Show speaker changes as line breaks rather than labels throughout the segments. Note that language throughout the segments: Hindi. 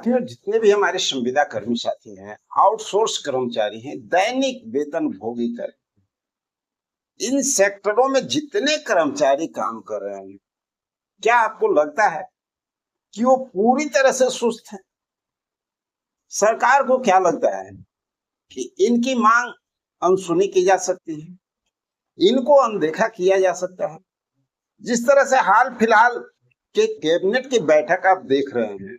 और जितने भी हमारे संविदा कर्मी साथी हैं, आउटसोर्स कर्मचारी हैं, दैनिक वेतन भोगी कर इन सेक्टरों में जितने कर्मचारी काम कर रहे हैं, क्या आपको लगता है कि वो पूरी तरह से सुस्त है? सरकार को क्या लगता है कि इनकी मांग अनसुनी की जा सकती है, इनको अनदेखा किया जा सकता है? जिस तरह से हाल फिलहाल के कैबिनेट की बैठक आप देख रहे हैं,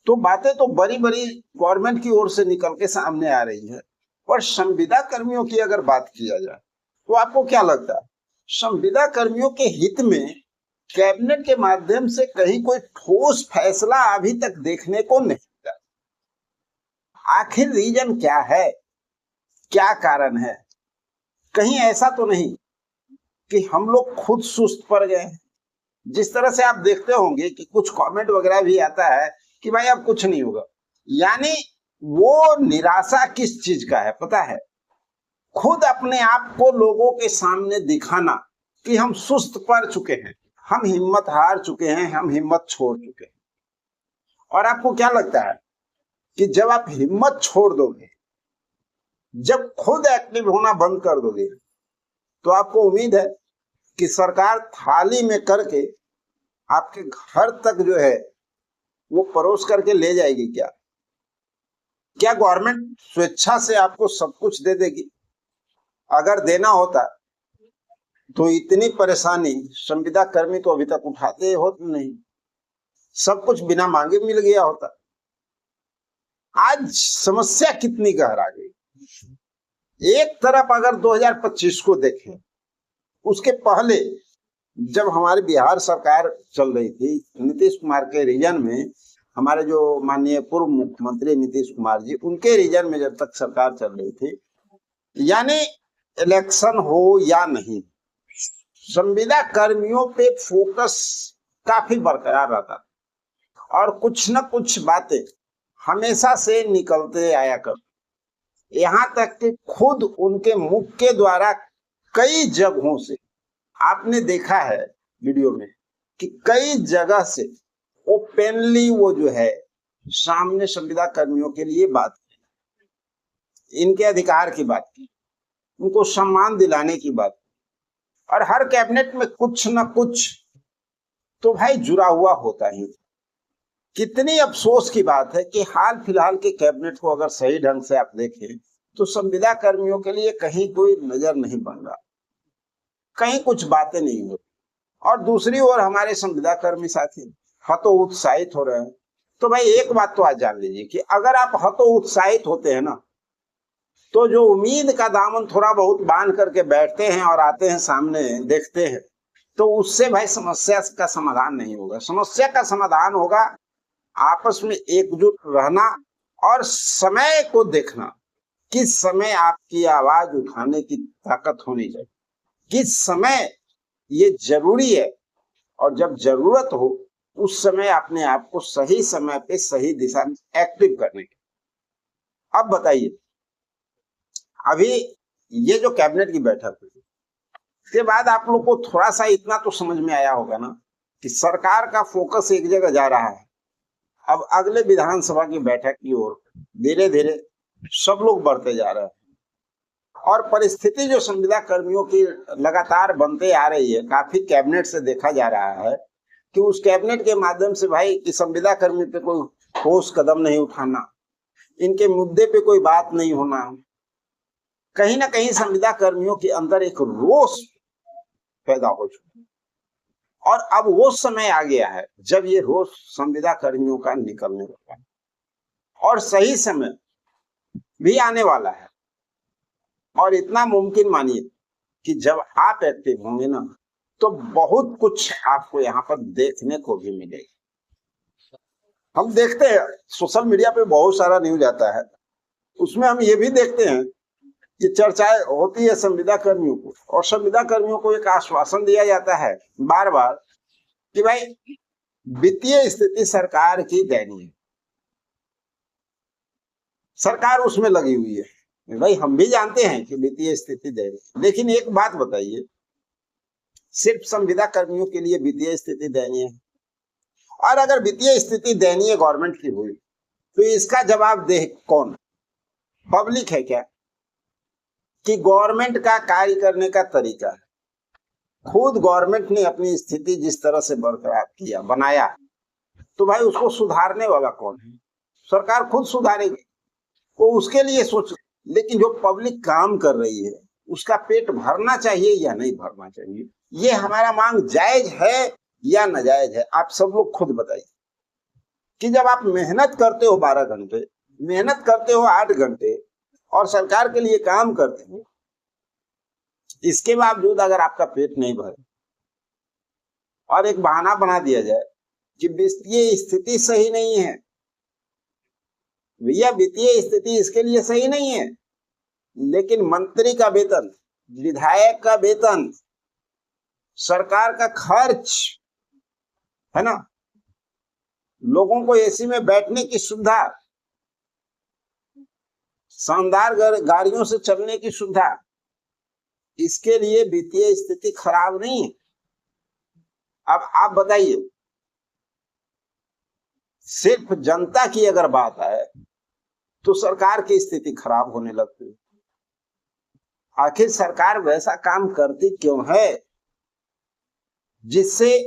तो बातें तो बड़ी बड़ी गवर्नमेंट की ओर से निकल के सामने आ रही है, और संविदा कर्मियों की अगर बात किया जाए तो आपको क्या लगता है, संविदा कर्मियों के हित में कैबिनेट के माध्यम से कहीं कोई ठोस फैसला अभी तक देखने को नहीं मिला? आखिर रीजन क्या है, क्या कारण है? कहीं ऐसा तो नहीं कि हम लोग खुद सुस्त पड़ गए हैं? जिस तरह से आप देखते होंगे कि कुछ कमेंट वगैरह भी आता है कि भाई अब कुछ नहीं होगा, यानी वो निराशा किस चीज का है पता है? खुद अपने आप को लोगों के सामने दिखाना कि हम सुस्त पड़ चुके हैं, हम हिम्मत हार चुके हैं, हम हिम्मत छोड़ चुके हैं। और आपको क्या लगता है कि जब आप हिम्मत छोड़ दोगे, जब खुद एक्टिव होना बंद कर दोगे, तो आपको उम्मीद है कि सरकार थाली में करके आपके घर तक जो है वो परोस करके ले जाएगी क्या? क्या गवर्नमेंट स्वेच्छा से आपको सब कुछ दे देगी? अगर देना होता तो इतनी परेशानी संविदा कर्मी तो अभी तक उठाते होते नहीं, सब कुछ बिना मांगे मिल गया होता। आज समस्या कितनी गहरा गई। एक तरफ अगर 2025 को देखें, उसके पहले जब हमारी बिहार सरकार चल रही थी, नीतीश कुमार के रीजन में, हमारे जो माननीय पूर्व मुख्यमंत्री नीतीश कुमार जी, उनके रीजन में जब तक सरकार चल रही थी, यानी इलेक्शन हो या नहीं, संविदा कर्मियों पे फोकस काफी बरकरार रहता और कुछ न कुछ बातें हमेशा से निकलते आया कर, यहाँ तक कि खुद उनके मुख के द्वारा कई जगहों से आपने देखा है वीडियो में कि कई जगह से ओपनली वो जो है सामने संविदा कर्मियों के लिए बात की, इनके अधिकार की बात की, उनको सम्मान दिलाने की बात की। और हर कैबिनेट में कुछ न कुछ तो भाई जुड़ा हुआ होता ही। कितनी अफसोस की बात है कि हाल फिलहाल के कैबिनेट को अगर सही ढंग से आप देखें तो संविदा कर्मियों के लिए कहीं कोई नजर नहीं बन रहा, कहीं कुछ बातें नहीं हो। और दूसरी ओर हमारे संविदा कर्मी साथी हतोत्साहित हो रहे हैं। तो भाई एक बात तो आज जान लीजिए कि अगर आप हतोत्साहित होते हैं ना, तो जो उम्मीद का दामन थोड़ा बहुत बांध करके बैठते हैं और आते हैं सामने देखते हैं, तो उससे भाई समस्या का समाधान नहीं होगा। समस्या का समाधान होगा आपस में एकजुट रहना और समय को देखना, किस समय आपकी आवाज उठाने की ताकत होनी चाहिए, किस समय ये जरूरी है, और जब जरूरत हो उस समय अपने आप को सही समय पे सही दिशा में एक्टिव करने की। अब बताइए, अभी ये जो कैबिनेट की बैठक हुई, इसके बाद आप लोग को थोड़ा सा इतना तो समझ में आया होगा ना कि सरकार का फोकस एक जगह जा रहा है। अब अगले विधानसभा की बैठक की ओर धीरे धीरे सब लोग बढ़ते जा रहे हैं, और परिस्थिति जो संविदा कर्मियों की लगातार बनते आ रही है, काफी कैबिनेट से देखा जा रहा है कि उस कैबिनेट के माध्यम से भाई कि संविदा कर्मी पे कोई ठोस कदम नहीं उठाना, इनके मुद्दे पे कोई बात नहीं होना, कहीं ना कहीं संविदा कर्मियों के अंदर एक रोष पैदा हो चुका है। और अब वो समय आ गया है जब ये रोष संविदा कर्मियों का निकलने वाला है, और सही समय भी आने वाला है। और इतना मुमकिन मानिए कि जब आप एक्टिव होंगे ना, तो बहुत कुछ आपको यहाँ पर देखने को भी मिलेगा। हम देखते हैं सोशल मीडिया पे बहुत सारा न्यूज आता है, उसमें हम ये भी देखते हैं कि चर्चाएं होती है संविदा कर्मियों को, और संविदा कर्मियों को एक आश्वासन दिया जाता है बार बार कि भाई वित्तीय स्थिति सरकार की दयनीय है, सरकार उसमें लगी हुई है। भाई हम भी जानते हैं कि वित्तीय स्थिति दयनीय, लेकिन एक बात बताइए, सिर्फ संविदा कर्मियों के लिए वित्तीय स्थिति दयनीय है? और अगर वित्तीय स्थिति दयनीय गवर्नमेंट की हुई तो इसका जवाब दे कौन? पब्लिक है क्या? कि गवर्नमेंट का कार्य करने का तरीका है, खुद गवर्नमेंट ने अपनी स्थिति जिस तरह से बरकरार किया बनाया, तो भाई उसको सुधारने वाला कौन है? सरकार खुद सुधारेगी, वो उसके लिए सोच। लेकिन जो पब्लिक काम कर रही है उसका पेट भरना चाहिए या नहीं भरना चाहिए, ये हमारा मांग जायज है या नाजायज है? आप सब लोग खुद बताइए कि जब आप मेहनत करते हो 12 घंटे, मेहनत करते हो 8 घंटे और सरकार के लिए काम करते हो, इसके बावजूद अगर आपका पेट नहीं भरे और एक बहाना बना दिया जाए कि वित्तीय स्थिति सही नहीं है, भैया वित्तीय स्थिति इसके लिए सही नहीं है, लेकिन मंत्री का वेतन, विधायक का वेतन, सरकार का खर्च है ना, लोगों को एसी में बैठने की सुविधा, शानदार गाड़ियों से चलने की सुविधा, इसके लिए वित्तीय स्थिति खराब नहीं है। अब आप बताइए, सिर्फ जनता की अगर बात आए तो सरकार की स्थिति खराब होने लगती है। आखिर सरकार वैसा काम करती क्यों है जिससे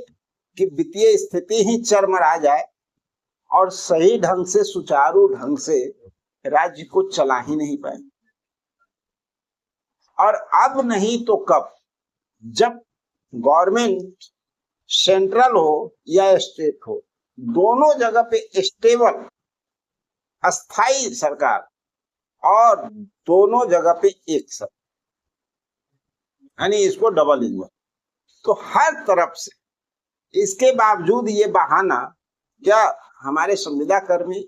कि वित्तीय स्थिति ही चरमरा जाए और सही ढंग से, सुचारू ढंग से राज्य को चला ही नहीं पाए? और अब नहीं तो कब, जब गवर्नमेंट सेंट्रल हो या स्टेट हो, दोनों जगह पे स्टेबल, अस्थाई सरकार और दोनों जगह पे एक सरकार, यानी इसको डबल इंजन, तो हर तरफ से। इसके बावजूद ये बहाना क्या हमारे संविदा कर्मी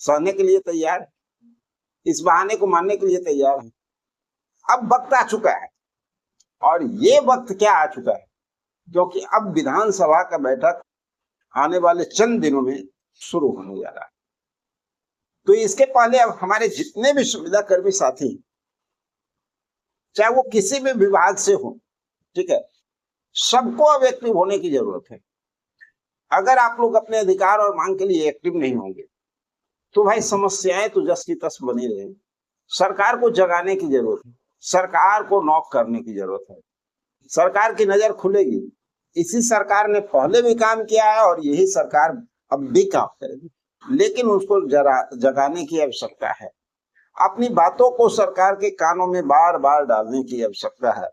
सहने के लिए तैयार है? इस बहाने को मानने के लिए तैयार है? अब वक्त आ चुका है, और ये वक्त क्या आ चुका है, क्योंकि अब विधानसभा का बैठक आने वाले चंद दिनों में शुरू होने जा रहा है। तो इसके पहले अब हमारे जितने भी संविदा कर्मी साथी, चाहे वो किसी भी विभाग से हो, ठीक है, सबको अब एक्टिव होने की जरूरत है। अगर आप लोग अपने अधिकार और मांग के लिए एक्टिव नहीं होंगे तो भाई समस्याएं तो जस की तस बनी रहेंगी। सरकार को जगाने की जरूरत है, सरकार को नॉक करने की जरूरत है, सरकार की नजर खुलेगी। इसी सरकार ने पहले भी काम किया है और यही सरकार अब भी काम करेगी, लेकिन उसको जगाने की आवश्यकता है। अपनी बातों को सरकार के कानों में बार बार डालने की आवश्यकता है।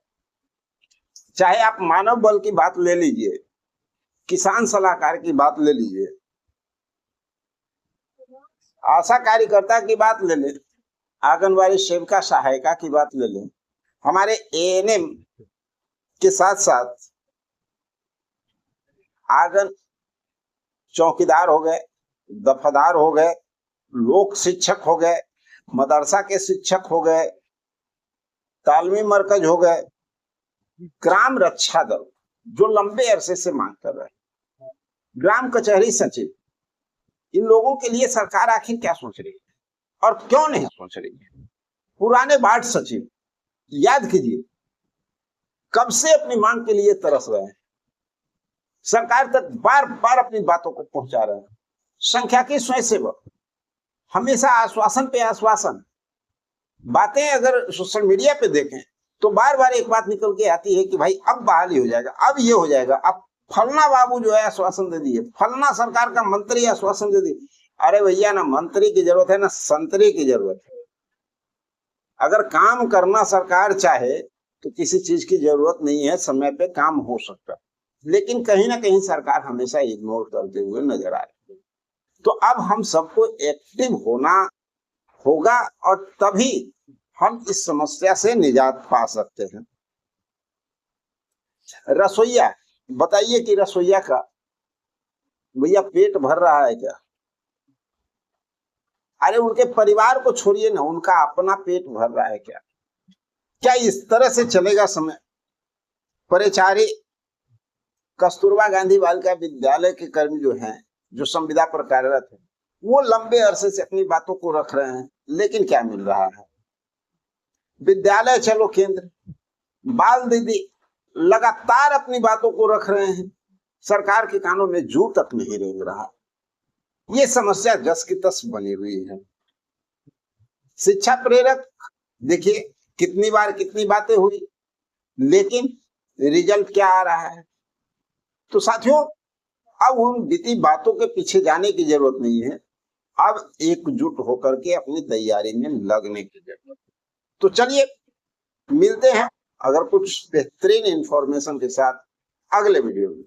चाहे आप मानव बल की बात ले लीजिए, किसान सलाहकार की बात ले लीजिए, आशा कार्यकर्ता की बात ले लें, आंगनबाड़ी सेविका सहायिका की बात ले लें, हमारे एएनएम के साथ साथ आंगन चौकीदार हो गए, दफादार हो गए, लोक शिक्षक हो गए, मदरसा के शिक्षक हो गए, तालमी मरकज हो गए, ग्राम रक्षा दल जो लंबे अरसे से मांग कर रहे हैं, ग्राम कचहरी सचिव, इन लोगों के लिए सरकार आखिर क्या सोच रही है और क्यों नहीं सोच रही है? पुराने वार्ड सचिव याद कीजिए, कब से अपनी मांग के लिए तरस रहे हैं, सरकार तक बार बार अपनी बातों को पहुंचा रहे हैं। संख्या के स्वयंसेवक हमेशा आश्वासन पे आश्वासन, बातें अगर सोशल मीडिया पे देखें तो बार बार एक बात निकल के आती है कि भाई अब बहाली हो जाएगा, अब ये हो जाएगा, अब फलना बाबू जो है आश्वासन दे दिए, फलना सरकार का मंत्री आश्वासन दे दिए। अरे भैया, ना मंत्री की जरूरत है ना संतरी की जरूरत है। अगर काम करना सरकार चाहे तो किसी चीज की जरूरत नहीं है, समय पे काम हो सकता है, लेकिन कहीं ना कहीं सरकार हमेशा इग्नोर करते हुए नजर आ रही है। तो अब हम सबको एक्टिव होना होगा और तभी हम इस समस्या से निजात पा सकते हैं। रसोईया, बताइए कि रसोईया का भैया पेट भर रहा है क्या? अरे उनके परिवार को छोड़िए ना, उनका अपना पेट भर रहा है क्या? क्या इस तरह से चलेगा समय? परिचारी कस्तूरबा गांधी बालिका विद्यालय के कर्मी जो हैं, जो संविदा पर कार्यरत है, वो लंबे अरसे से अपनी बातों को रख रहे हैं, लेकिन क्या मिल रहा है? विद्यालय चलो केंद्र, बाल दीदी लगातार अपनी बातों को रख रहे हैं, सरकार के कानों में जू तक नहीं रेंग रहा। ये समस्या जस की तस बनी हुई है। शिक्षा प्रेरक देखिए कितनी बार कितनी बातें हुई, लेकिन रिजल्ट क्या आ रहा है। तो साथियों, अब उन बीती बातों के पीछे जाने की जरूरत नहीं है, अब एकजुट होकर के अपनी तैयारी में लगने की जरूरत है। तो चलिए मिलते हैं अगर कुछ बेहतरीन इंफॉर्मेशन के साथ अगले वीडियो में।